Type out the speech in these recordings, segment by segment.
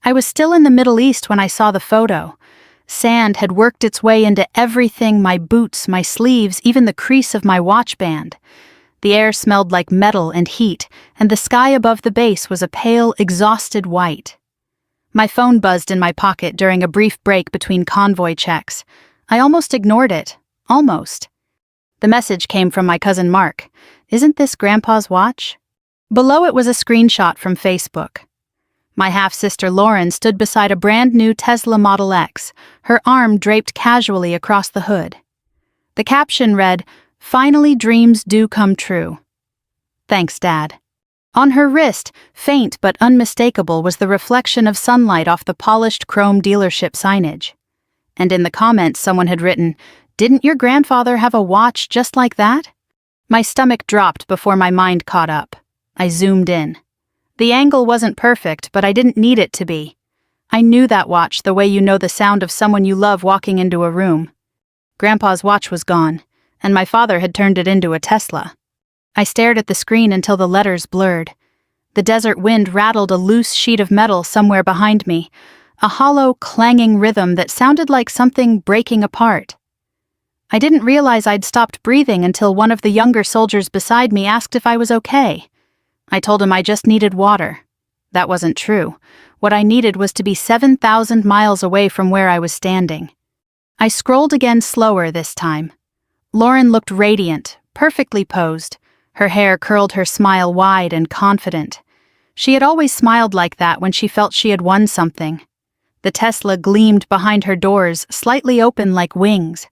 I was still in the Middle East when I saw the photo. Sand had worked its way into everything: my boots, my sleeves, even the crease of my watch band. The air smelled like metal and heat, and the sky above the base was a pale, exhausted white. My phone buzzed in my pocket during a brief break between convoy checks. I almost ignored it. Almost. The message came from my cousin Mark. "Isn't this Grandpa's watch?" Below it was a screenshot from Facebook. My half-sister Lauren stood beside a brand-new Tesla Model X, her arm draped casually across the hood. The caption read, "Finally dreams do come true. Thanks, Dad." On her wrist, faint but unmistakable, was the reflection of sunlight off the polished chrome dealership signage. And in the comments someone had written, "Didn't your grandfather have a watch just like that?" My stomach dropped before my mind caught up. I zoomed in. The angle wasn't perfect, but I didn't need it to be. I knew that watch the way you know the sound of someone you love walking into a room. Grandpa's watch was gone, and my father had turned it into a Tesla. I stared at the screen until the letters blurred. The desert wind rattled a loose sheet of metal somewhere behind me, a hollow, clanging rhythm that sounded like something breaking apart. I didn't realize I'd stopped breathing until one of the younger soldiers beside me asked if I was okay. I told him I just needed water. That wasn't true. What I needed was to be 7,000 miles away from where I was standing. I scrolled again, slower this time. Lauren looked radiant, perfectly posed. Her hair curled, her smile wide and confident. She had always smiled like that when she felt she had won something. The Tesla gleamed behind her doors, slightly open like wings.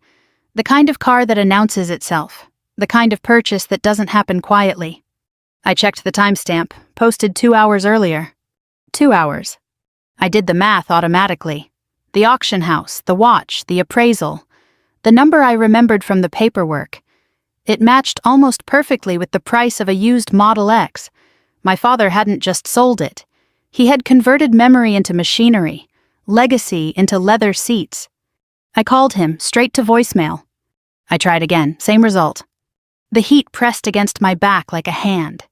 The kind of car that announces itself. The kind of purchase that doesn't happen quietly. I checked the timestamp, posted 2 hours earlier. 2 hours. I did the math automatically. The auction house, the watch, the appraisal. The number I remembered from the paperwork. It matched almost perfectly with the price of a used Model X. My father hadn't just sold it. He had converted memory into machinery, legacy into leather seats. I called him, straight to voicemail. I tried again, same result. The heat pressed against my back like a hand.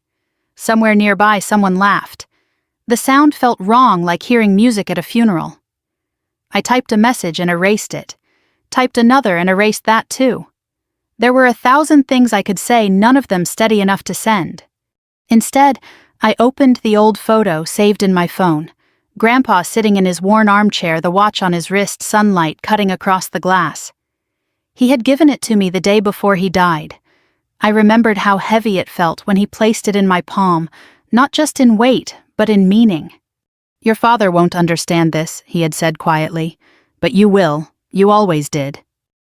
Somewhere nearby, someone laughed. The sound felt wrong, like hearing music at a funeral. I typed a message and erased it. Typed another and erased that too. There were 1,000 things I could say, none of them steady enough to send. Instead, I opened the old photo saved in my phone. Grandpa sitting in his worn armchair, the watch on his wrist, sunlight cutting across the glass. He had given it to me the day before he died. I remembered how heavy it felt when he placed it in my palm, not just in weight, but in meaning. "Your father won't understand this," he had said quietly, "but you will. You always did."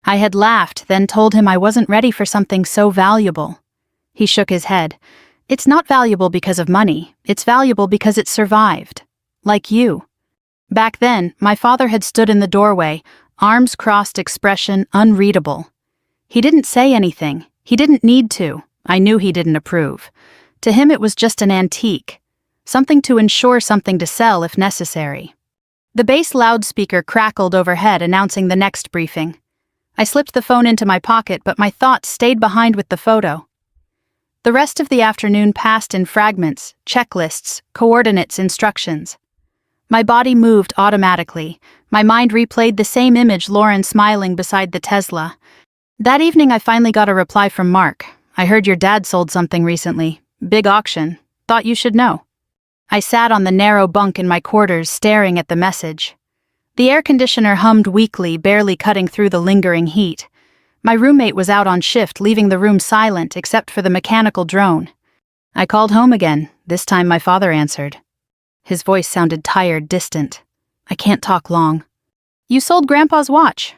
I had laughed, then told him I wasn't ready for something so valuable. He shook his head. "It's not valuable because of money. It's valuable because it survived. Like you." Back then, my father had stood in the doorway, arms crossed, expression unreadable. He didn't say anything. He didn't need to. I knew he didn't approve. To him it was just an antique. Something to ensure, something to sell if necessary. The bass loudspeaker crackled overhead, announcing the next briefing. I slipped the phone into my pocket, but my thoughts stayed behind with the photo. The rest of the afternoon passed in fragments, checklists, coordinates, instructions. My body moved automatically. My mind replayed the same image, Lauren smiling beside the Tesla. That evening I finally got a reply from Mark. "I heard your dad sold something recently. Big auction. Thought you should know." I sat on the narrow bunk in my quarters, staring at the message. The air conditioner hummed weakly, barely cutting through the lingering heat. My roommate was out on shift, leaving the room silent except for the mechanical drone. I called home again. This time my father answered. His voice sounded tired, distant. "I can't talk long." "You sold Grandpa's watch."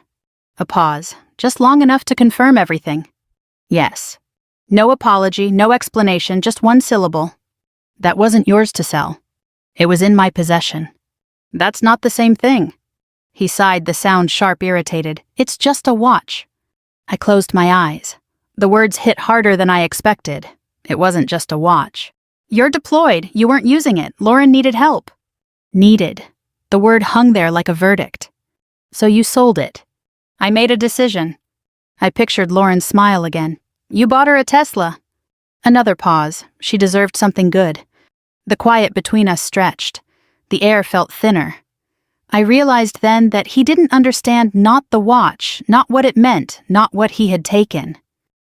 A pause, just long enough to confirm everything. "Yes." No apology, no explanation, just one syllable. "That wasn't yours to sell. It was in my possession." "That's not the same thing." He sighed, the sound sharp, irritated. "It's just a watch." I closed my eyes. The words hit harder than I expected. It wasn't just a watch. "You're deployed. You weren't using it. Lauren needed help." Needed. The word hung there like a verdict. "So you sold it." I made a decision. I pictured Lauren's smile again. "You bought her a Tesla." Another pause. She deserved something good. The quiet between us stretched. The air felt thinner. I realized then that he didn't understand not the watch, not what it meant, not what he had taken.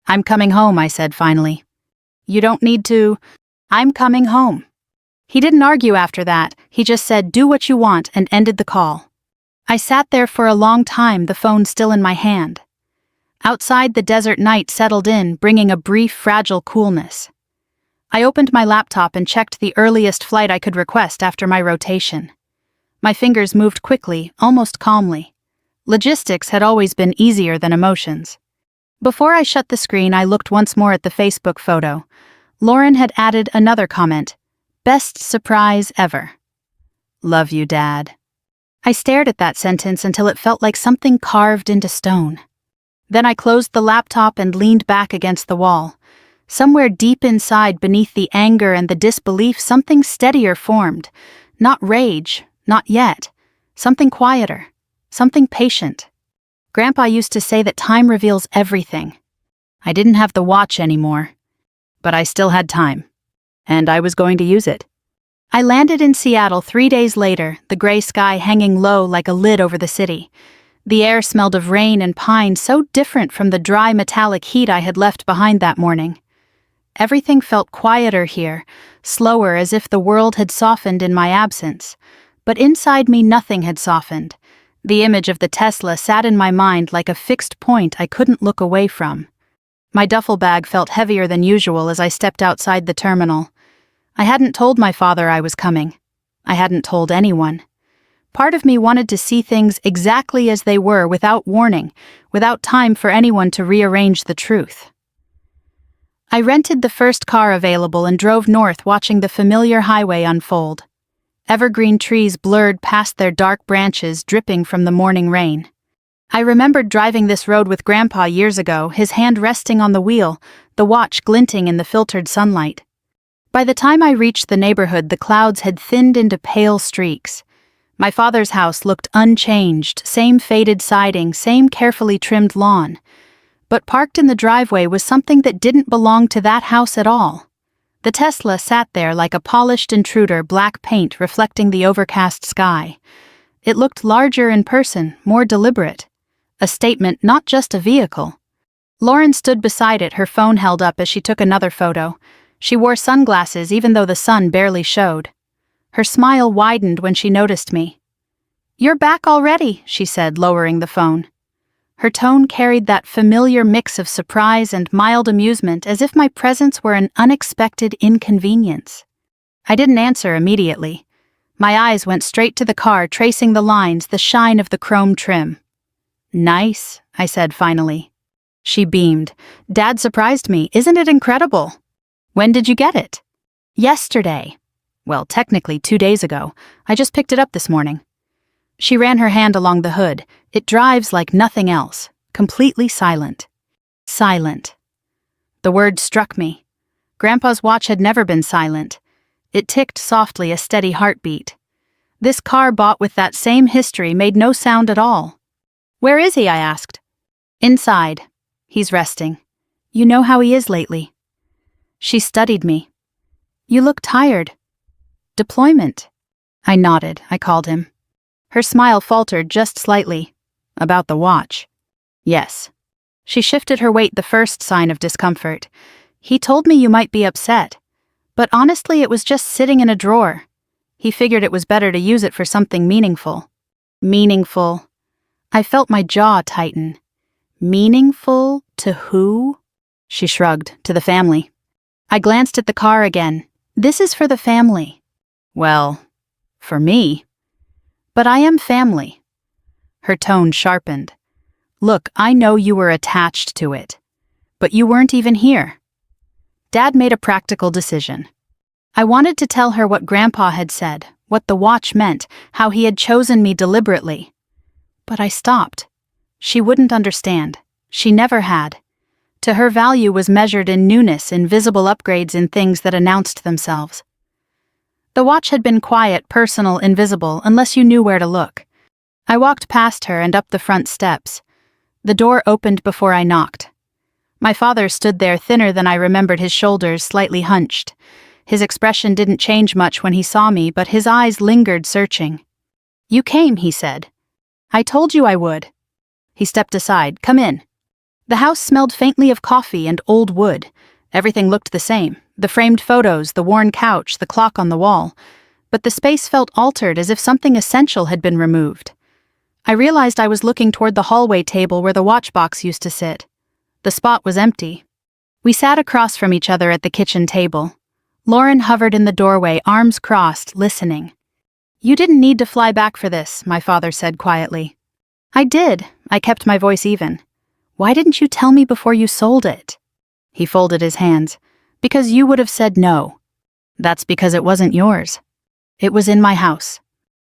"I'm coming home," I said finally. "You don't need to." "I'm coming home." He didn't argue after that. He just said, "Do what you want," and ended the call. I sat there for a long time, the phone still in my hand. Outside, the desert night settled in, bringing a brief, fragile coolness. I opened my laptop and checked the earliest flight I could request after my rotation. My fingers moved quickly, almost calmly. Logistics had always been easier than emotions. Before I shut the screen, I looked once more at the Facebook photo. Lauren had added another comment. "Best surprise ever. Love you, Dad." I stared at that sentence until it felt like something carved into stone. Then I closed the laptop and leaned back against the wall. Somewhere deep inside, beneath the anger and the disbelief, something steadier formed. Not rage, not yet. Something quieter, something patient. Grandpa used to say that time reveals everything. I didn't have the watch anymore, but I still had time, and I was going to use it. I landed in Seattle 3 days later, the gray sky hanging low like a lid over the city. The air smelled of rain and pine, so different from the dry metallic heat I had left behind that morning. Everything felt quieter here, slower, as if the world had softened in my absence. But inside me nothing had softened. The image of the Tesla sat in my mind like a fixed point I couldn't look away from. My duffel bag felt heavier than usual as I stepped outside the terminal. I hadn't told my father I was coming. I hadn't told anyone. Part of me wanted to see things exactly as they were, without warning, without time for anyone to rearrange the truth. I rented the first car available and drove north, watching the familiar highway unfold. Evergreen trees blurred past their dark branches, dripping from the morning rain. I remembered driving this road with Grandpa years ago, his hand resting on the wheel, the watch glinting in the filtered sunlight. By the time I reached the neighborhood, the clouds had thinned into pale streaks. My father's house looked unchanged, same faded siding, same carefully trimmed lawn. But parked in the driveway was something that didn't belong to that house at all. The Tesla sat there like a polished intruder, black paint reflecting the overcast sky. It looked larger in person, more deliberate. A statement, not just a vehicle. Lauren stood beside it, her phone held up as she took another photo. She wore sunglasses even though the sun barely showed. Her smile widened when she noticed me. "You're back already," she said, lowering the phone. Her tone carried that familiar mix of surprise and mild amusement, as if my presence were an unexpected inconvenience. I didn't answer immediately. My eyes went straight to the car, tracing the lines, the shine of the chrome trim. "Nice," I said finally. She beamed. "Dad surprised me. Isn't it incredible?" "When did you get it?" "Yesterday." "Well, technically 2 days ago. I just picked it up this morning." She ran her hand along the hood. "It drives like nothing else. Completely silent." Silent. The word struck me. Grandpa's watch had never been silent. It ticked softly, a steady heartbeat. This car bought with that same history made no sound at all. "Where is he?" I asked. "Inside. He's resting. You know how he is lately." She studied me. "You look tired." "Deployment." I nodded. I called him. Her smile faltered just slightly. "About the watch." "Yes." She shifted her weight, the first sign of discomfort. "He told me you might be upset. But honestly, it was just sitting in a drawer. He figured it was better to use it for something meaningful." Meaningful. I felt my jaw tighten. Meaningful to who? She shrugged. "To the family." I glanced at the car again. "This is for the family." "Well, for me." "But I am family." Her tone sharpened. "Look, I know you were attached to it, but you weren't even here." Dad made a practical decision. I wanted to tell her what Grandpa had said, what the watch meant, how he had chosen me deliberately. But I stopped. She wouldn't understand. She never had. To her, value was measured in newness, in visible upgrades, in things that announced themselves. The watch had been quiet, personal, invisible, unless you knew where to look. I walked past her and up the front steps. The door opened before I knocked. My father stood there, thinner than I remembered, his shoulders slightly hunched. His expression didn't change much when he saw me, but his eyes lingered, searching. "You came," he said. "I told you I would." He stepped aside. "Come in." The house smelled faintly of coffee and old wood. Everything looked the same: the framed photos, the worn couch, the clock on the wall. But the space felt altered, as if something essential had been removed. I realized I was looking toward the hallway table where the watch box used to sit. The spot was empty. We sat across from each other at the kitchen table. Lauren hovered in the doorway, arms crossed, listening. "You didn't need to fly back for this," my father said quietly. "I did." I kept my voice even. "Why didn't you tell me before you sold it?" He folded his hands. "Because you would have said no." "That's because it wasn't yours." "It was in my house."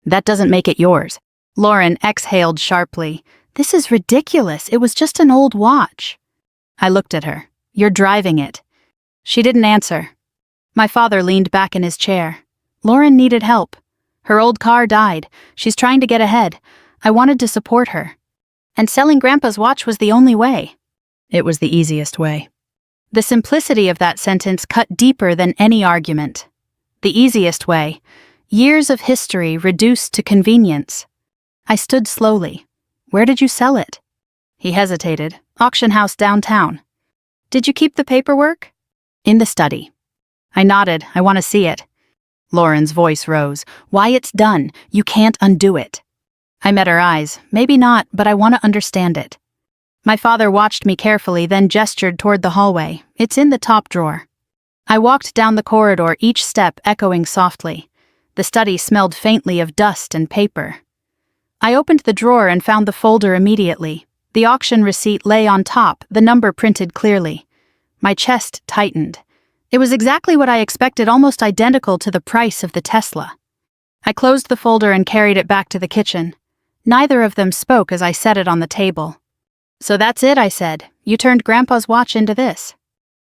"That doesn't make it yours." Lauren exhaled sharply. "This is ridiculous. It was just an old watch." I looked at her. "You're driving it." She didn't answer. My father leaned back in his chair. "Lauren needed help. Her old car died. She's trying to get ahead. I wanted to support her. And selling Grandpa's watch was the only way." It was the easiest way. The simplicity of that sentence cut deeper than any argument. The easiest way. Years of history reduced to convenience. I stood slowly. "Where did you sell it?" He hesitated. "Auction house downtown." "Did you keep the paperwork?" "In the study." I nodded. "I want to see it." Lauren's voice rose. "Why, it's done. You can't undo it." I met her eyes. "Maybe not, but I want to understand it." My father watched me carefully, then gestured toward the hallway. "It's in the top drawer." I walked down the corridor, each step echoing softly. The study smelled faintly of dust and paper. I opened the drawer and found the folder immediately. The auction receipt lay on top, the number printed clearly. My chest tightened. It was exactly what I expected, almost identical to the price of the Tesla. I closed the folder and carried it back to the kitchen. Neither of them spoke as I set it on the table. "So that's it," I said. "You turned Grandpa's watch into this."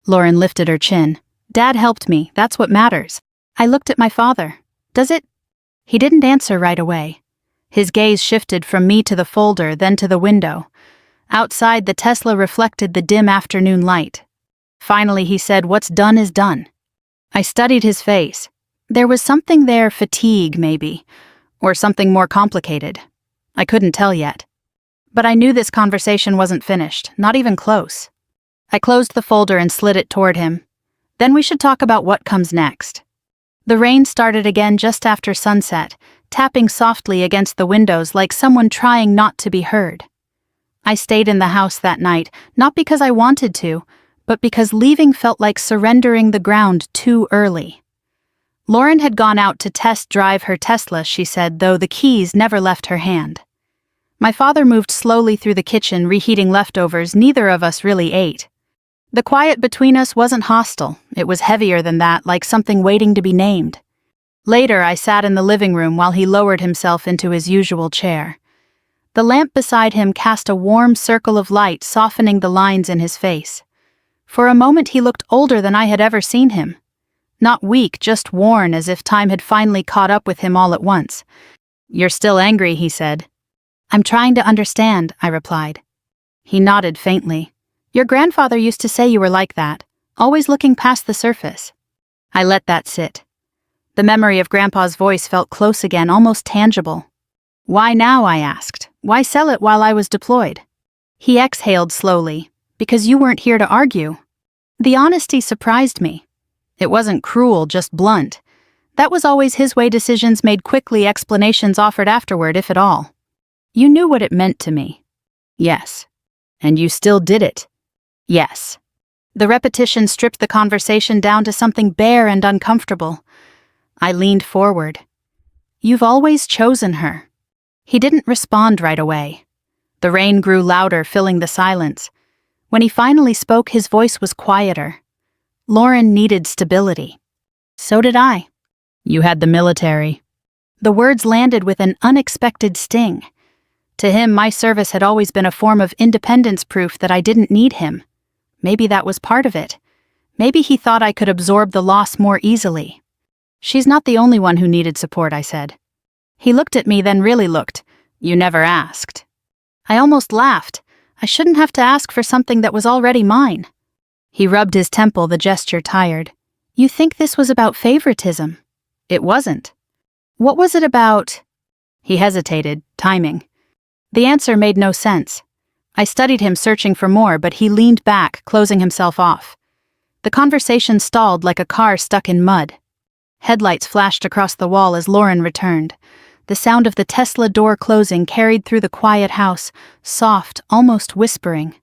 Lauren lifted her chin. "Dad helped me. That's what matters." I looked at my father. "Does it?" He didn't answer right away. His gaze shifted from me to the folder, then to the window. Outside, the Tesla reflected the dim afternoon light. Finally, he said, "What's done is done." I studied his face. There was something there, fatigue maybe, or something more complicated. I couldn't tell yet. But I knew this conversation wasn't finished, not even close. I closed the folder and slid it toward him. "Then we should talk about what comes next." The rain started again just after sunset, tapping softly against the windows like someone trying not to be heard. I stayed in the house that night, not because I wanted to, but because leaving felt like surrendering the ground too early. Lauren had gone out to test drive her Tesla, she said, though the keys never left her hand. My father moved slowly through the kitchen, reheating leftovers neither of us really ate. The quiet between us wasn't hostile. It was heavier than that, like something waiting to be named. Later, I sat in the living room while he lowered himself into his usual chair. The lamp beside him cast a warm circle of light, softening the lines in his face. For a moment he looked older than I had ever seen him. Not weak, just worn, as if time had finally caught up with him all at once. "You're still angry," he said. "I'm trying to understand," I replied. He nodded faintly. "Your grandfather used to say you were like that, always looking past the surface." I let that sit. The memory of Grandpa's voice felt close again, almost tangible. "Why now?" I asked. "Why sell it while I was deployed?" He exhaled slowly. "Because you weren't here to argue." The honesty surprised me. It wasn't cruel, just blunt. That was always his way: decisions made quickly, explanations offered afterward, if at all. "You knew what it meant to me." "Yes." "And you still did it." "Yes." The repetition stripped the conversation down to something bare and uncomfortable. I leaned forward. "You've always chosen her." He didn't respond right away. The rain grew louder, filling the silence. When he finally spoke, his voice was quieter. "Lauren needed stability." "So did I." "You had the military." The words landed with an unexpected sting. To him, my service had always been a form of independence, proof that I didn't need him. Maybe that was part of it. Maybe he thought I could absorb the loss more easily. "She's not the only one who needed support," I said. He looked at me, then really looked. "You never asked." I almost laughed. I shouldn't have to ask for something that was already mine. He rubbed his temple, the gesture tired. You think this was about favoritism? It wasn't. What was it about? He hesitated, timing. The answer made no sense. I studied him, searching for more, but he leaned back, closing himself off. The conversation stalled like a car stuck in mud. Headlights flashed across the wall as Lauren returned. The sound of the Tesla door closing carried through the quiet house, soft, almost whispering.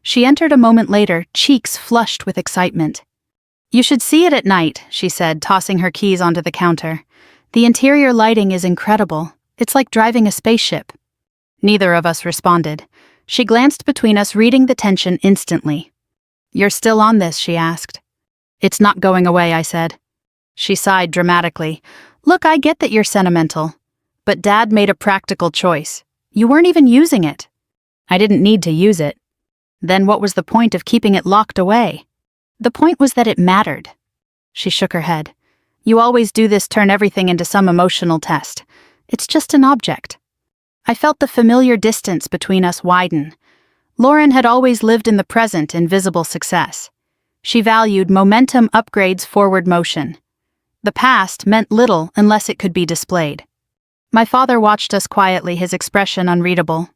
She entered a moment later, cheeks flushed with excitement. "You should see it at night," she said, tossing her keys onto the counter. "The interior lighting is incredible. It's like driving a spaceship." Neither of us responded. She glanced between us, reading the tension instantly. "You're still on this?" she asked. "It's not going away," I said. She sighed dramatically. "Look, I get that you're sentimental. But Dad made a practical choice. You weren't even using it." "I didn't need to use it." "Then what was the point of keeping it locked away?" "The point was that it mattered." She shook her head. "You always do this, turn everything into some emotional test. It's just an object." I felt the familiar distance between us widen. Lauren had always lived in the present in visible success. She valued momentum, upgrades, forward motion. The past meant little unless it could be displayed. My father watched us quietly, his expression unreadable.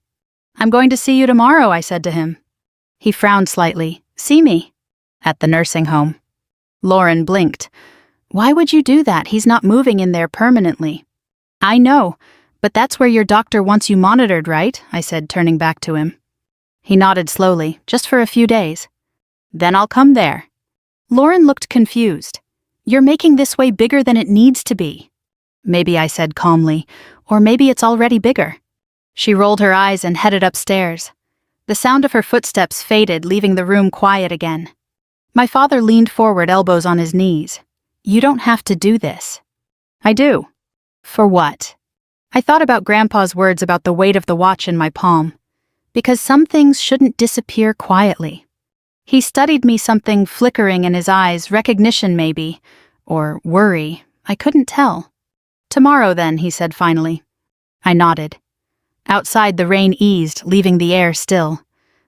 "I'm going to see you tomorrow," I said to him. He frowned slightly. "See me?" "At the nursing home." Lauren blinked. "Why would you do that? He's not moving in there permanently." "I know, but that's where your doctor wants you monitored, right?" I said, turning back to him. He nodded slowly, "Just for a few days." "Then I'll come there." Lauren looked confused. "You're making this way bigger than it needs to be." "Maybe," I said calmly, "or maybe it's already bigger." She rolled her eyes and headed upstairs. The sound of her footsteps faded, leaving the room quiet again. My father leaned forward, elbows on his knees. "You don't have to do this." "I do." "For what?" I thought about Grandpa's words about the weight of the watch in my palm. Because some things shouldn't disappear quietly. He studied me, something flickering in his eyes, recognition maybe, or worry, I couldn't tell. "Tomorrow then," he said finally. I nodded. Outside, the rain eased, leaving the air still.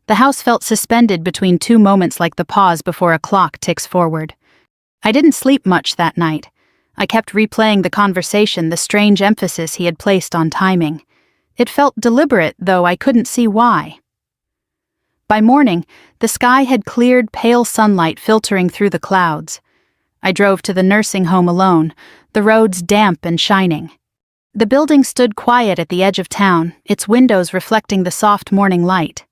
The house felt suspended between two moments, like the pause before a clock ticks forward. I didn't sleep much that night. I kept replaying the conversation, the strange emphasis he had placed on timing. It felt deliberate, though I couldn't see why. By morning, the sky had cleared, pale sunlight filtering through the clouds. I drove to the nursing home alone, the roads damp and shining. The building stood quiet at the edge of town, its windows reflecting the soft morning light.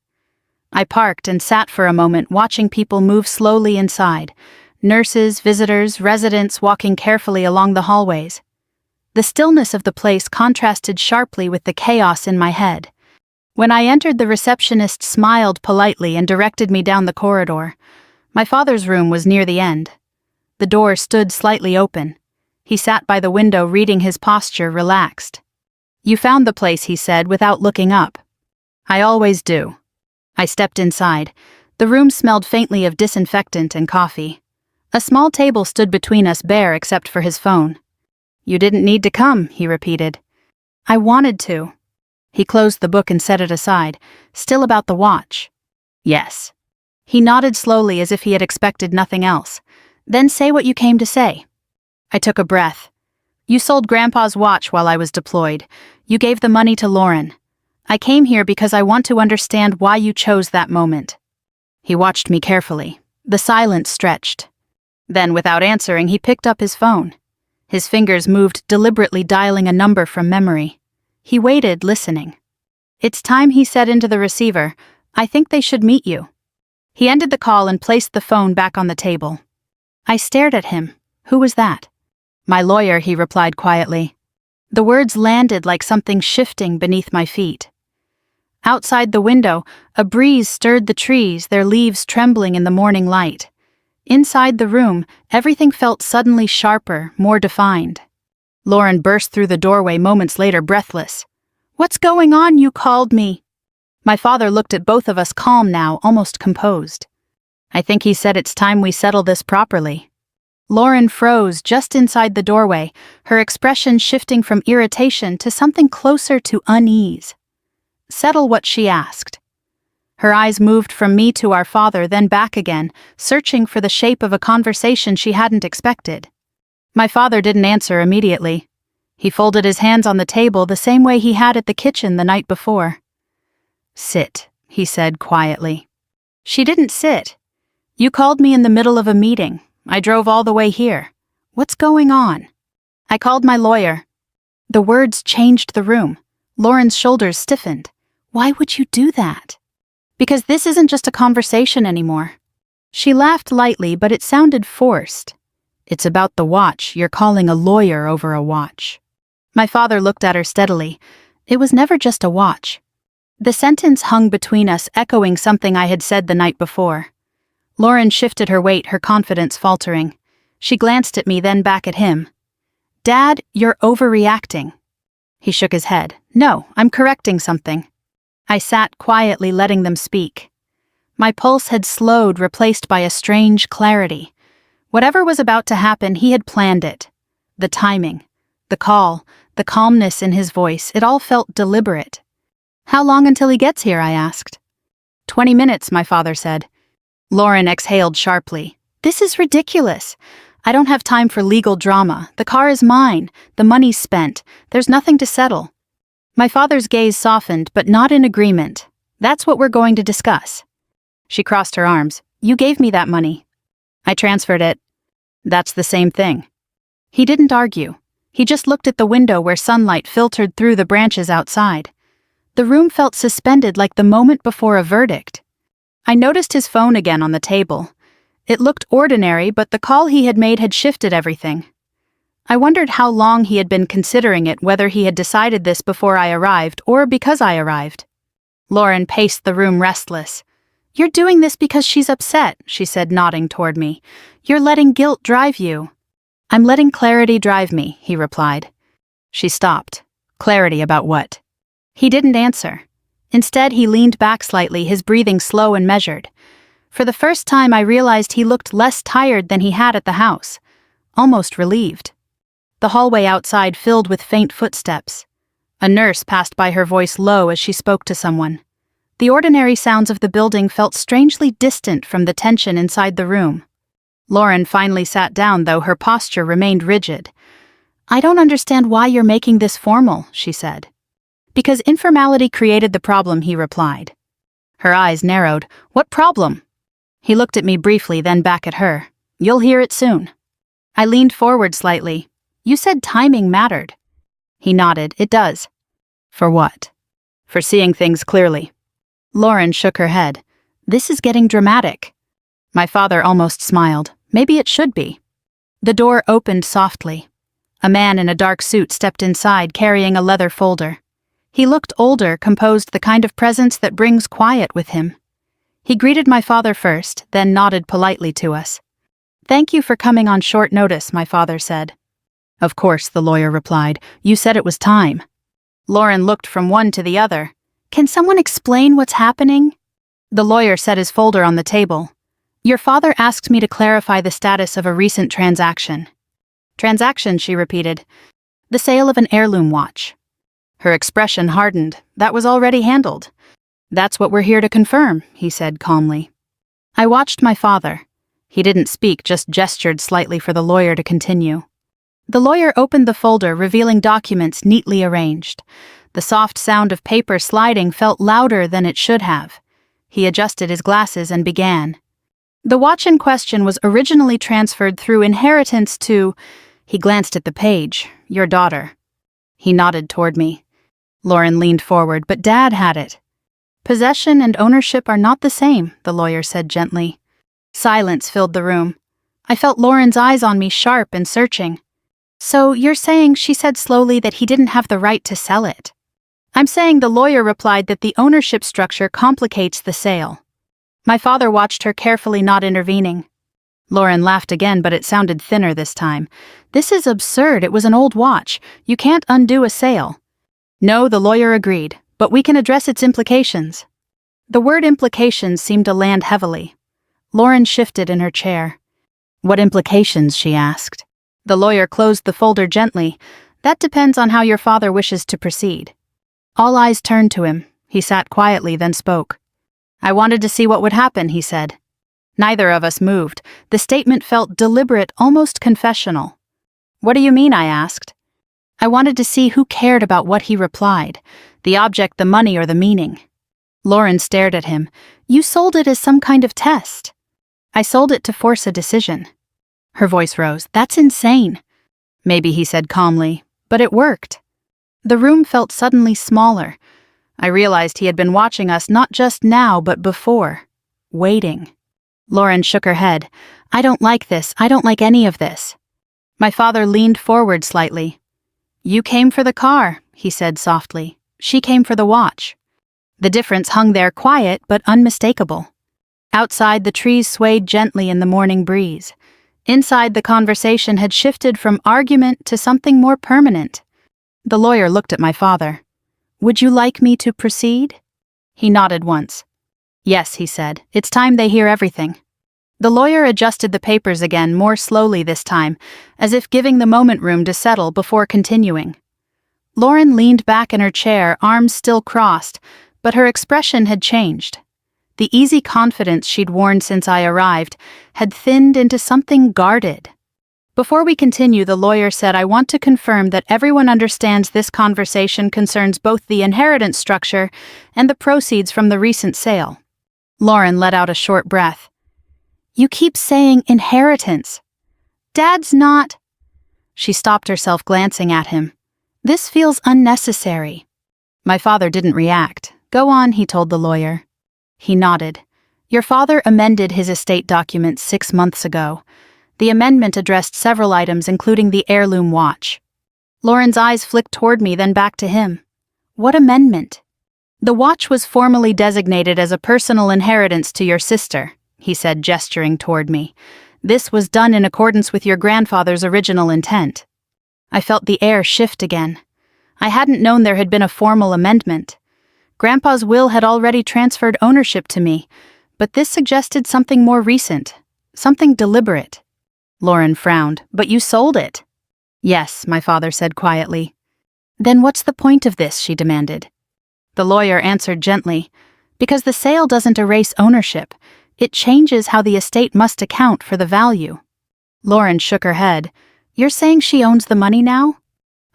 I parked and sat for a moment, watching people move slowly inside. Nurses, visitors, residents walking carefully along the hallways. The stillness of the place contrasted sharply with the chaos in my head. When I entered, the receptionist smiled politely and directed me down the corridor. My father's room was near the end. The door stood slightly open. He sat by the window, reading, his posture relaxed. "You found the place," he said, without looking up. "I always do." I stepped inside. The room smelled faintly of disinfectant and coffee. A small table stood between us, bare except for his phone. "You didn't need to come," he repeated. "I wanted to." He closed the book and set it aside, still about the watch. "Yes." He nodded slowly, as if he had expected nothing else. "Then say what you came to say." I took a breath. "You sold Grandpa's watch while I was deployed. You gave the money to Lauren. I came here because I want to understand why you chose that moment." He watched me carefully. The silence stretched. Then, without answering, he picked up his phone. His fingers moved, deliberately dialing a number from memory. He waited, listening. "It's time," he said into the receiver. "I think they should meet you." He ended the call and placed the phone back on the table. I stared at him. Who was that? "My lawyer," he replied quietly. The words landed like something shifting beneath my feet. Outside the window, a breeze stirred the trees, their leaves trembling in the morning light. Inside the room, everything felt suddenly sharper, more defined. Lauren burst through the doorway moments later, breathless. "What's going on? You called me." My father looked at both of us, calm now, almost composed. "I think he said it's time we settle this properly." Lauren froze just inside the doorway, her expression shifting from irritation to something closer to unease. "Settle what?" she asked. Her eyes moved from me to our father, then back again, searching for the shape of a conversation she hadn't expected. My father didn't answer immediately. He folded his hands on the table the same way he had at the kitchen the night before. "Sit," he said quietly. She didn't sit. "You called me in the middle of a meeting. I drove all the way here. What's going on?" "I called my lawyer." The words changed the room. Lauren's shoulders stiffened. "Why would you do that?" "Because this isn't just a conversation anymore." She laughed lightly, but it sounded forced. "It's about the watch. You're calling a lawyer over a watch." My father looked at her steadily. It was never just a watch. The sentence hung between us, echoing something I had said the night before. Lauren shifted her weight, her confidence faltering. She glanced at me, then back at him. "Dad, you're overreacting." He shook his head. "No, I'm correcting something." I sat quietly, letting them speak. My pulse had slowed, replaced by a strange clarity. Whatever was about to happen, he had planned it. The timing, the call, the calmness in his voice, it all felt deliberate. "How long until he gets here?" I asked. 20 minutes, my father said. Lauren exhaled sharply. "This is ridiculous. I don't have time for legal drama. The car is mine. The money's spent. There's nothing to settle." My father's gaze softened, but not in agreement. "That's what we're going to discuss." She crossed her arms. "You gave me that money." "I transferred it." "That's the same thing." He didn't argue. He just looked at the window where sunlight filtered through the branches outside. The room felt suspended, like the moment before a verdict. I noticed his phone again on the table. It looked ordinary, but the call he had made had shifted everything. I wondered how long he had been considering it, whether he had decided this before I arrived or because I arrived. Lauren paced the room, restless. "You're doing this because she's upset," she said, nodding toward me. "You're letting guilt drive you." "I'm letting clarity drive me," he replied. She stopped. Clarity about what? He didn't answer. Instead, he leaned back slightly, his breathing slow and measured. For the first time, I realized he looked less tired than he had at the house, almost relieved. The hallway outside filled with faint footsteps. A nurse passed by, her voice low as she spoke to someone. The ordinary sounds of the building felt strangely distant from the tension inside the room. Lauren finally sat down, though her posture remained rigid. "I don't understand why you're making this formal," she said. "Because informality created the problem," he replied. Her eyes narrowed. "What problem?" He looked at me briefly, then back at her. "You'll hear it soon." I leaned forward slightly. "You said timing mattered." He nodded. "It does." "For what?" "For seeing things clearly." Lauren shook her head. "This is getting dramatic." My father almost smiled. "Maybe it should be." The door opened softly. A man in a dark suit stepped inside, carrying a leather folder. He looked older, composed, the kind of presence that brings quiet with him. He greeted my father first, then nodded politely to us. "Thank you for coming on short notice," my father said. "Of course," the lawyer replied. "You said it was time." Lauren looked from one to the other. "Can someone explain what's happening?" The lawyer set his folder on the table. "Your father asked me to clarify the status of a recent transaction." "Transaction," she repeated. "The sale of an heirloom watch." Her expression hardened. "That was already handled." "That's what we're here to confirm," he said calmly. I watched my father. He didn't speak, just gestured slightly for the lawyer to continue. The lawyer opened the folder, revealing documents neatly arranged. The soft sound of paper sliding felt louder than it should have. He adjusted his glasses and began. "The watch in question was originally transferred through inheritance to," he glanced at the page, "your daughter." He nodded toward me. Lauren leaned forward. "But Dad had it." "Possession and ownership are not the same," the lawyer said gently. Silence filled the room. I felt Lauren's eyes on me, sharp and searching. "So you're saying," she said slowly, "that he didn't have the right to sell it?" "I'm saying," the lawyer replied, "that the ownership structure complicates the sale." My father watched her carefully, not intervening. Lauren laughed again, but it sounded thinner this time. "This is absurd. It was an old watch. You can't undo a sale." "No," the lawyer agreed, "but we can address its implications." The word implications seemed to land heavily. Lauren shifted in her chair. "What implications?" she asked. The lawyer closed the folder gently. "That depends on how your father wishes to proceed." All eyes turned to him. He sat quietly, then spoke. I wanted to see what would happen, he said. Neither of us moved. The statement felt deliberate, almost confessional. What do you mean? I asked. I wanted to see who cared about what he replied, the object, the money, or the meaning. Lauren stared at him. You sold it as some kind of test. I sold it to force a decision. Her voice rose. That's insane. Maybe, he said calmly, but it worked. The room felt suddenly smaller. I realized he had been watching us not just now, but before. Waiting. Lauren shook her head. I don't like this. I don't like any of this. My father leaned forward slightly. You came for the car, he said softly. She came for the watch. The difference hung there, quiet but unmistakable. Outside, the trees swayed gently in the morning breeze. Inside, the conversation had shifted from argument to something more permanent. The lawyer looked at my father. Would you like me to proceed? He nodded once. Yes, he said. It's time they hear everything. The lawyer adjusted the papers again, more slowly this time, as if giving the moment room to settle before continuing. Lauren leaned back in her chair, arms still crossed, but her expression had changed. The easy confidence she'd worn since I arrived had thinned into something guarded. Before we continue, the lawyer said, I want to confirm that everyone understands this conversation concerns both the inheritance structure and the proceeds from the recent sale. Lauren let out a short breath. You keep saying inheritance. Dad's not... She stopped herself, glancing at him. This feels unnecessary. My father didn't react. Go on, he told the lawyer. He nodded. Your father amended his estate documents 6 months ago. The amendment addressed several items, including the heirloom watch. Lauren's eyes flicked toward me, then back to him. What amendment? The watch was formally designated as a personal inheritance to your sister, he said, gesturing toward me. This was done in accordance with your grandfather's original intent. I felt the air shift again. I hadn't known there had been a formal amendment. Grandpa's will had already transferred ownership to me, but this suggested something more recent, something deliberate. Lauren frowned. But you sold it. Yes, my father said quietly. Then what's the point of this? She demanded. The lawyer answered gently. Because the sale doesn't erase ownership. It changes how the estate must account for the value. Lauren shook her head. You're saying she owns the money now?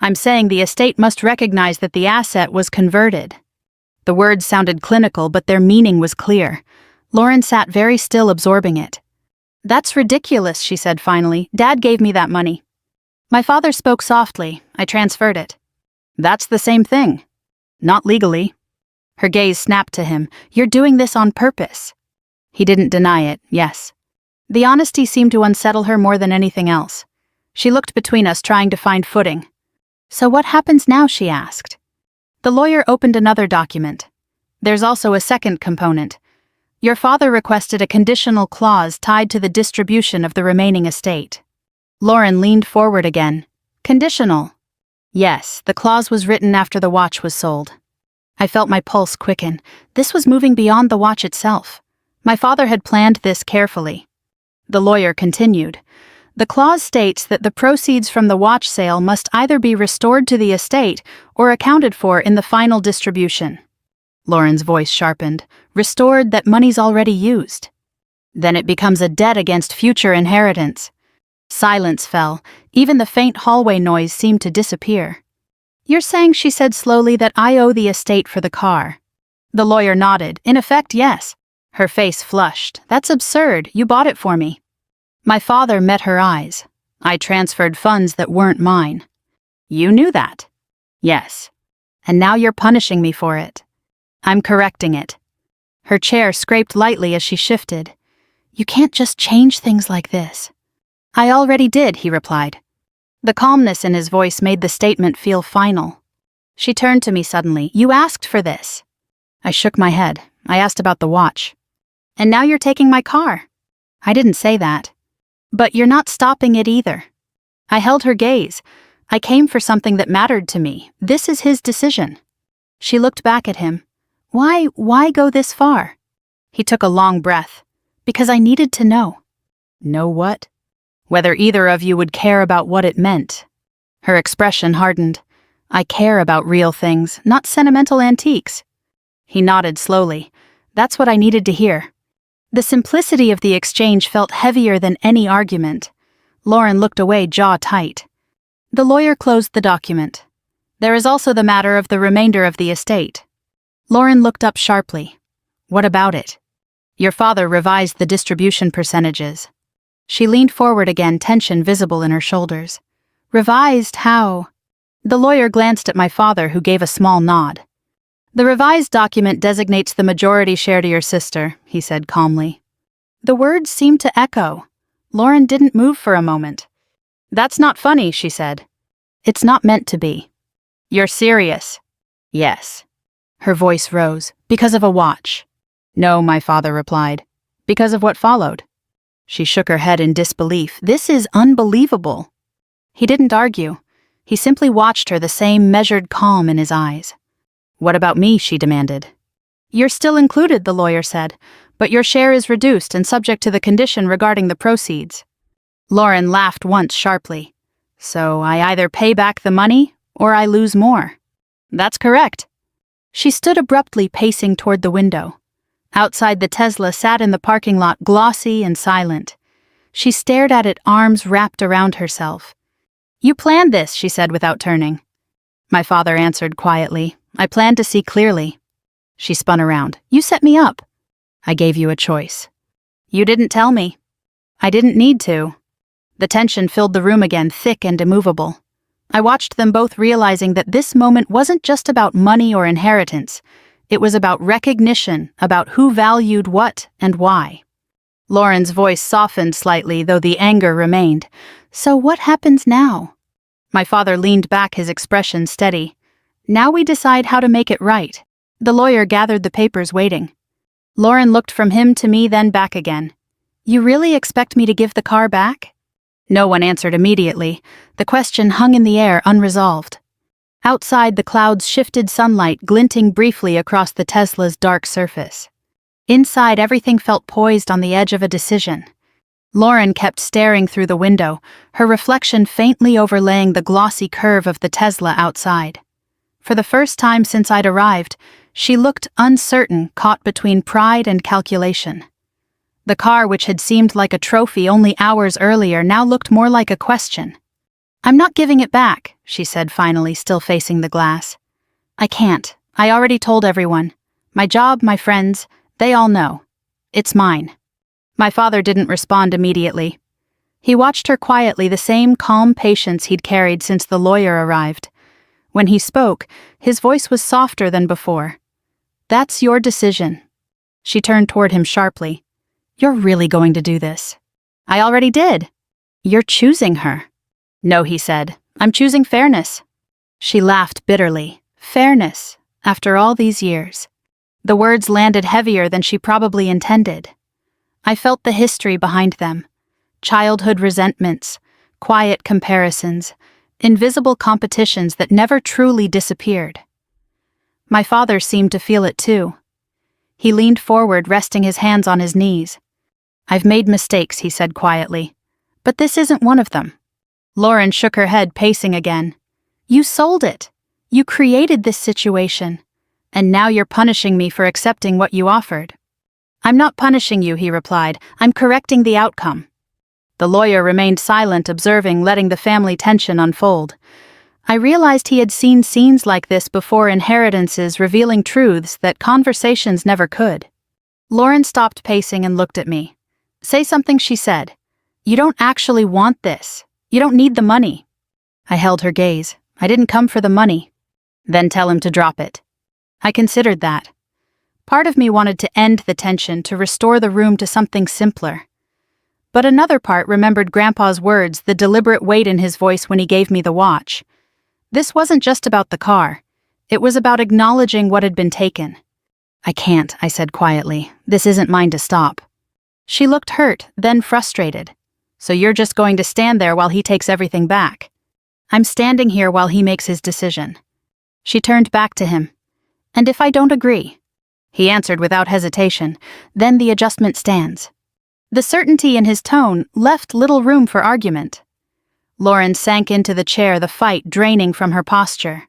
I'm saying the estate must recognize that the asset was converted. The words sounded clinical, but their meaning was clear. Lauren sat very still, absorbing it. That's ridiculous, she said finally. Dad gave me that money. My father spoke softly. I transferred it. That's the same thing. Not legally. Her gaze snapped to him. You're doing this on purpose. He didn't deny it, yes. The honesty seemed to unsettle her more than anything else. She looked between us, trying to find footing. So what happens now? She asked. The lawyer opened another document. There's also a second component. Your father requested a conditional clause tied to the distribution of the remaining estate. Lauren leaned forward again. Conditional? Yes, the clause was written after the watch was sold. I felt my pulse quicken. This was moving beyond the watch itself. My father had planned this carefully. The lawyer continued. The clause states that the proceeds from the watch sale must either be restored to the estate or accounted for in the final distribution. Lauren's voice sharpened. Restored, that money's already used. Then it becomes a debt against future inheritance. Silence fell. Even the faint hallway noise seemed to disappear. You're saying, she said slowly, that I owe the estate for the car. The lawyer nodded. In effect, yes. Her face flushed. That's absurd. You bought it for me. My father met her eyes. I transferred funds that weren't mine. You knew that? Yes. And now you're punishing me for it. I'm correcting it. Her chair scraped lightly as she shifted. You can't just change things like this. I already did, he replied. The calmness in his voice made the statement feel final. She turned to me suddenly. You asked for this. I shook my head. I asked about the watch. And now you're taking my car. I didn't say that. But you're not stopping it either. I held her gaze. I came for something that mattered to me. This is his decision. She looked back at him. Why go this far? He took a long breath. Because I needed to know. Know what? Whether either of you would care about what it meant. Her expression hardened. I care about real things, not sentimental antiques. He nodded slowly. That's what I needed to hear. The simplicity of the exchange felt heavier than any argument. Lauren looked away, jaw tight. The lawyer closed the document. There is also the matter of the remainder of the estate. Lauren looked up sharply. What about it? Your father revised the distribution percentages. She leaned forward again, tension visible in her shoulders. Revised how? The lawyer glanced at my father, who gave a small nod. The revised document designates the majority share to your sister, he said calmly. The words seemed to echo. Lauren didn't move for a moment. That's not funny, she said. It's not meant to be. You're serious? Yes. Her voice rose. Because of a watch. No, my father replied. Because of what followed. She shook her head in disbelief. This is unbelievable. He didn't argue. He simply watched her, the same measured calm in his eyes. What about me? She demanded. You're still included, the lawyer said, but your share is reduced and subject to the condition regarding the proceeds. Lauren laughed once sharply. So I either pay back the money or I lose more. That's correct. She stood abruptly, pacing toward the window. Outside, the Tesla sat in the parking lot, glossy and silent. She stared at it, arms wrapped around herself. You planned this, she said without turning. My father answered quietly. I planned to see clearly. She spun around. You set me up. I gave you a choice. You didn't tell me. I didn't need to. The tension filled the room again, thick and immovable. I watched them both, realizing that this moment wasn't just about money or inheritance. It was about recognition, about who valued what and why. Lauren's voice softened slightly, though the anger remained. So what happens now? My father leaned back, his expression steady. Now we decide how to make it right. The lawyer gathered the papers, waiting. Lauren looked from him to me, then back again. You really expect me to give the car back? No one answered immediately. The question hung in the air, unresolved. Outside, the clouds shifted, sunlight glinting briefly across the Tesla's dark surface. Inside, everything felt poised on the edge of a decision. Lauren kept staring through the window, her reflection faintly overlaying the glossy curve of the Tesla outside. For the first time since I'd arrived, she looked uncertain, caught between pride and calculation. The car, which had seemed like a trophy only hours earlier, now looked more like a question. I'm not giving it back, she said finally, still facing the glass. I can't. I already told everyone. My job, my friends, they all know. It's mine. My father didn't respond immediately. He watched her quietly, the same calm patience he'd carried since the lawyer arrived. When he spoke, his voice was softer than before. That's your decision. She turned toward him sharply. You're really going to do this? I already did. You're choosing her. No, he said. I'm choosing fairness. She laughed bitterly. Fairness, after all these years. The words landed heavier than she probably intended. I felt the history behind them. Childhood resentments, quiet comparisons, invisible competitions that never truly disappeared. My father seemed to feel it too. He leaned forward, resting his hands on his knees. I've made mistakes, he said quietly, but this isn't one of them. Lauren shook her head, pacing again. You sold it. You created this situation. And now you're punishing me for accepting what you offered. I'm not punishing you, he replied. I'm correcting the outcome. The lawyer remained silent, observing, letting the family tension unfold. I realized he had seen scenes like this before, inheritances revealing truths that conversations never could. Lauren stopped pacing and looked at me. Say something, she said. You don't actually want this. You don't need the money. I held her gaze. I didn't come for the money. Then tell him to drop it. I considered that. Part of me wanted to end the tension, to restore the room to something simpler. But another part remembered Grandpa's words, the deliberate weight in his voice when he gave me the watch. This wasn't just about the car. It was about acknowledging what had been taken. I can't, I said quietly. This isn't mine to stop. She looked hurt, then frustrated. So you're just going to stand there while he takes everything back? I'm standing here while he makes his decision. She turned back to him. And if I don't agree? He answered without hesitation. Then the adjustment stands. The certainty in his tone left little room for argument. Lauren sank into the chair, the fight draining from her posture.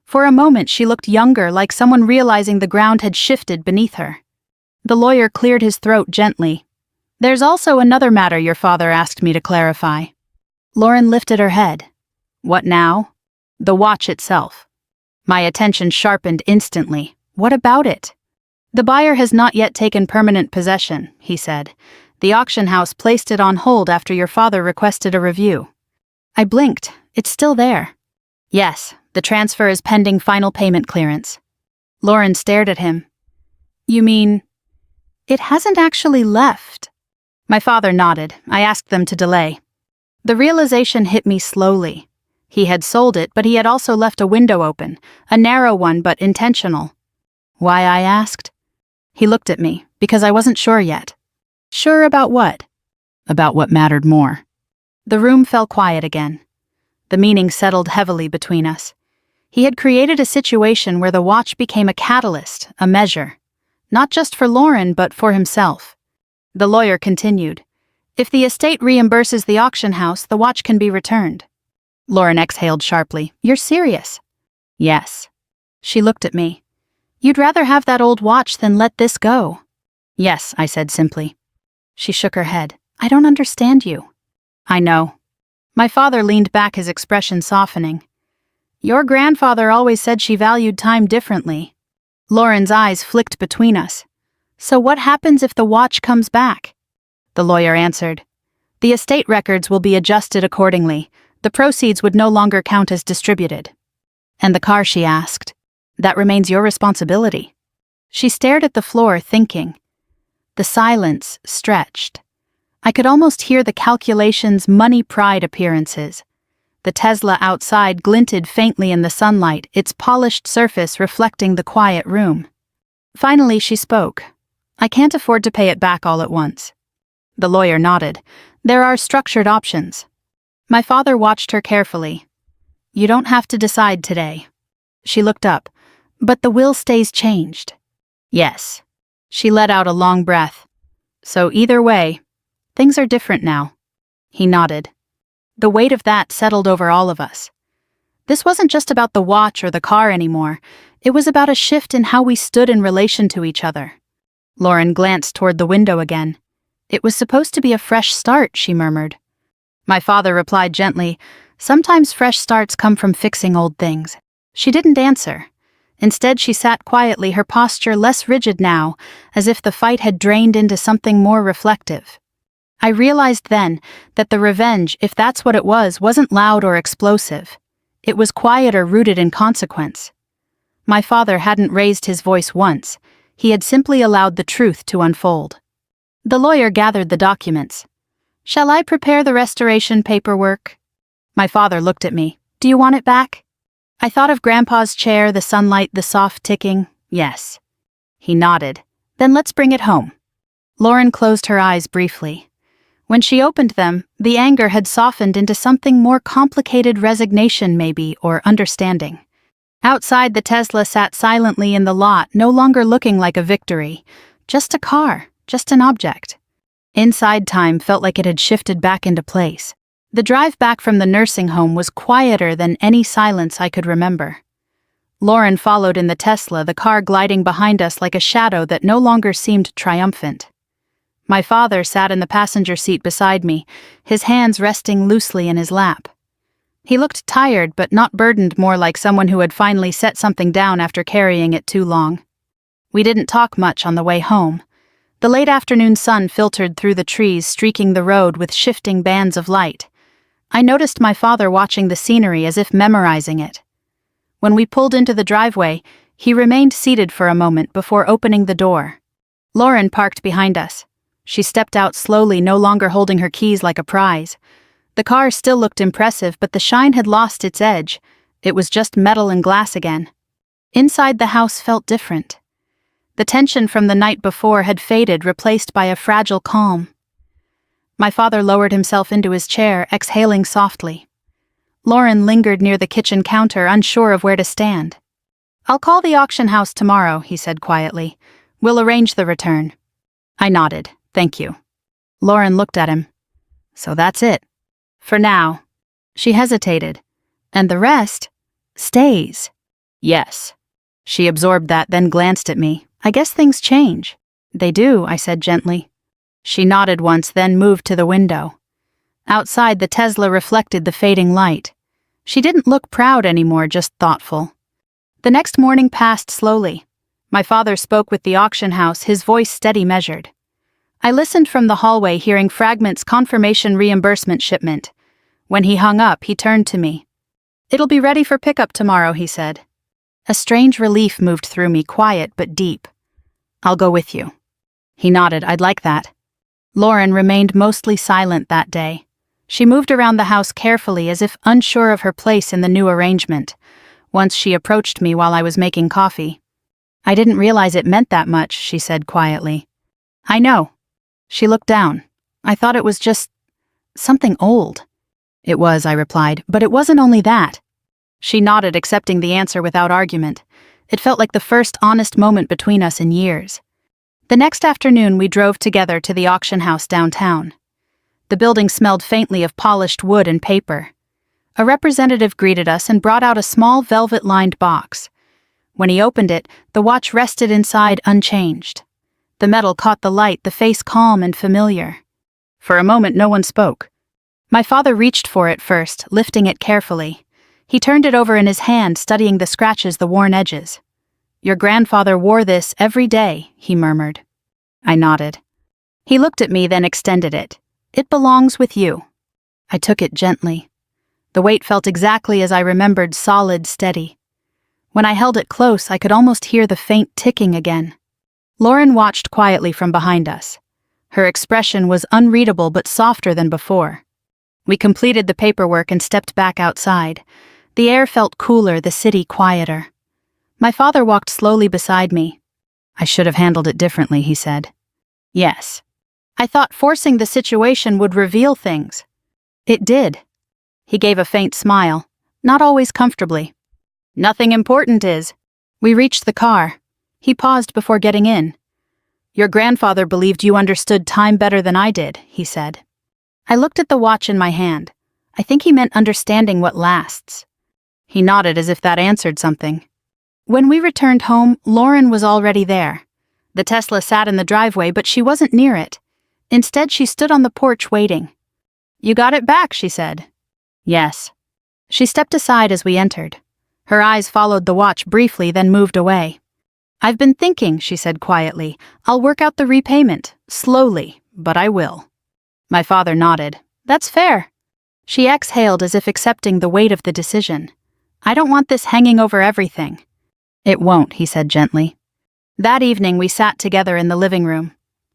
For a moment she looked younger, like someone realizing the ground had shifted beneath her. The lawyer cleared his throat gently. There's also another matter your father asked me to clarify. Lauren lifted her head. What now? The watch itself. My attention sharpened instantly. What about it? The buyer has not yet taken permanent possession, he said. The auction house placed it on hold after your father requested a review. I blinked. It's still there. Yes, the transfer is pending final payment clearance. Lauren stared at him. You mean, it hasn't actually left? My father nodded. I asked them to delay. The realization hit me slowly. He had sold it, but he had also left a window open, a narrow one but intentional. Why, I asked. He looked at me, because I wasn't sure yet. Sure about what? About what mattered more. The room fell quiet again. The meaning settled heavily between us. He had created a situation where the watch became a catalyst, a measure. Not just for Lauren, but for himself. The lawyer continued. If the estate reimburses the auction house, the watch can be returned. Lauren exhaled sharply. You're serious? Yes. She looked at me. You'd rather have that old watch than let this go? Yes, I said simply. She shook her head. I don't understand you. I know. My father leaned back, his expression softening. Your grandfather always said she valued time differently. Lauren's eyes flicked between us. So what happens if the watch comes back? The lawyer answered. The estate records will be adjusted accordingly. The proceeds would no longer count as distributed. And the car, she asked. That remains your responsibility. She stared at the floor, thinking. The silence stretched. I could almost hear the calculations' money pride appearances. The Tesla outside glinted faintly in the sunlight, its polished surface reflecting the quiet room. Finally, she spoke. I can't afford to pay it back all at once. The lawyer nodded. There are structured options. My father watched her carefully. You don't have to decide today. She looked up. But the will stays changed. Yes. She let out a long breath. So either way, things are different now. He nodded. The weight of that settled over all of us. This wasn't just about the watch or the car anymore. It was about a shift in how we stood in relation to each other. Lauren glanced toward the window again. It was supposed to be a fresh start, she murmured. My father replied gently, sometimes fresh starts come from fixing old things. She didn't answer. Instead, she sat quietly, her posture less rigid now, as if the fight had drained into something more reflective. I realized then that the revenge, if that's what it was, wasn't loud or explosive. It was quiet or rooted in consequence. My father hadn't raised his voice once. He had simply allowed the truth to unfold. The lawyer gathered the documents. Shall I prepare the restoration paperwork? My father looked at me. Do you want it back? I thought of Grandpa's chair, the sunlight, the soft ticking. Yes. He nodded. Then let's bring it home. Lauren closed her eyes briefly. When she opened them, the anger had softened into something more complicated, resignation maybe, or understanding. Outside, the Tesla sat silently in the lot, no longer looking like a victory. Just a car, just an object. Inside, time felt like it had shifted back into place. The drive back from the nursing home was quieter than any silence I could remember. Lauren followed in the Tesla, the car gliding behind us like a shadow that no longer seemed triumphant. My father sat in the passenger seat beside me, his hands resting loosely in his lap. He looked tired but not burdened, more like someone who had finally set something down after carrying it too long. We didn't talk much on the way home. The late afternoon sun filtered through the trees, streaking the road with shifting bands of light. I noticed my father watching the scenery as if memorizing it. When we pulled into the driveway, he remained seated for a moment before opening the door. Lauren parked behind us. She stepped out slowly, no longer holding her keys like a prize. The car still looked impressive, but the shine had lost its edge. It was just metal and glass again. Inside, the house felt different. The tension from the night before had faded, replaced by a fragile calm. My father lowered himself into his chair, exhaling softly. Lauren lingered near the kitchen counter, unsure of where to stand. I'll call the auction house tomorrow, he said quietly. We'll arrange the return. I nodded. Thank you. Lauren looked at him. So that's it. For now. She hesitated. And the rest stays. Yes. She absorbed that, then glanced at me. I guess things change. They do, I said gently. She nodded once, then moved to the window. Outside, the Tesla reflected the fading light. She didn't look proud anymore, just thoughtful. The next morning passed slowly. My father spoke with the auction house, his voice steady measured. I listened from the hallway, hearing fragments confirmation reimbursement shipment. When he hung up, he turned to me. It'll be ready for pickup tomorrow, he said. A strange relief moved through me, quiet but deep. I'll go with you. He nodded. I'd like that. Lauren remained mostly silent that day. She moved around the house carefully, as if unsure of her place in the new arrangement. Once she approached me while I was making coffee. I didn't realize it meant that much, she said quietly. I know. She looked down. I thought it was just something old. It was, I replied, but it wasn't only that. She nodded, accepting the answer without argument. It felt like the first honest moment between us in years. The next afternoon, we drove together to the auction house downtown. The building smelled faintly of polished wood and paper. A representative greeted us and brought out a small velvet-lined box. When he opened it, the watch rested inside unchanged. The metal caught the light, the face calm and familiar. For a moment, no one spoke. My father reached for it first, lifting it carefully. He turned it over in his hand, studying the scratches, the worn edges. Your grandfather wore this every day, he murmured. I nodded. He looked at me, then extended it. It belongs with you. I took it gently. The weight felt exactly as I remembered, solid, steady. When I held it close, I could almost hear the faint ticking again. Lauren watched quietly from behind us. Her expression was unreadable but softer than before. We completed the paperwork and stepped back outside. The air felt cooler, the city quieter. My father walked slowly beside me. I should have handled it differently, he said. Yes. I thought forcing the situation would reveal things. It did. He gave a faint smile, not always comfortably. Nothing important is. We reached the car. He paused before getting in. Your grandfather believed you understood time better than I did, he said. I looked at the watch in my hand. I think he meant understanding what lasts. He nodded as if that answered something. When we returned home, Lauren was already there. The Tesla sat in the driveway, but she wasn't near it. Instead, she stood on the porch waiting. You got it back, she said. Yes. She stepped aside as we entered. Her eyes followed the watch briefly, then moved away. I've been thinking, she said quietly. I'll work out the repayment. Slowly, but I will. My father nodded. That's fair. She exhaled as if accepting the weight of the decision. I don't want this hanging over everything. It won't, he said gently. That evening we sat together in the living room.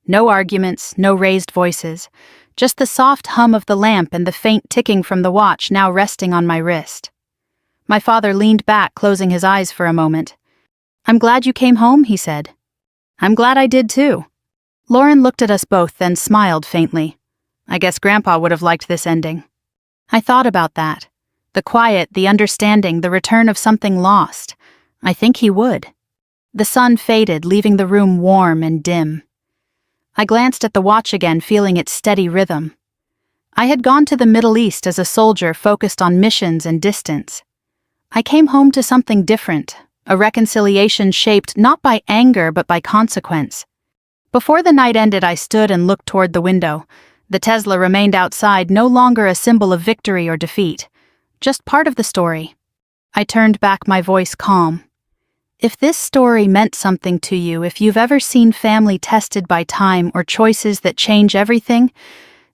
No arguments, no raised voices. Just the soft hum of the lamp and the faint ticking from the watch now resting on my wrist. My father leaned back, closing his eyes for a moment. I'm glad you came home, he said. I'm glad I did too. Lauren looked at us both, then smiled faintly. I guess Grandpa would have liked this ending. I thought about that. The quiet, the understanding, the return of something lost. I think he would. The sun faded, leaving the room warm and dim. I glanced at the watch again, feeling its steady rhythm. I had gone to the Middle East as a soldier focused on missions and distance. I came home to something different, a reconciliation shaped not by anger but by consequence. Before the night ended, I stood and looked toward the window. The Tesla remained outside, no longer a symbol of victory or defeat, just part of the story. I turned back, my voice calm. If this story meant something to you, if you've ever seen family tested by time or choices that change everything,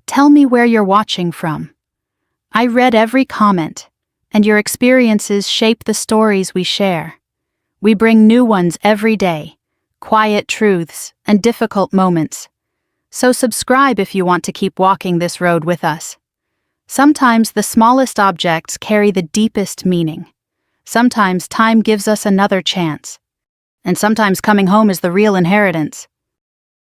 tell me where you're watching from. I read every comment, and your experiences shape the stories we share. We bring new ones every day, quiet truths and difficult moments. So subscribe if you want to keep walking this road with us. Sometimes the smallest objects carry the deepest meaning. Sometimes time gives us another chance. And sometimes coming home is the real inheritance.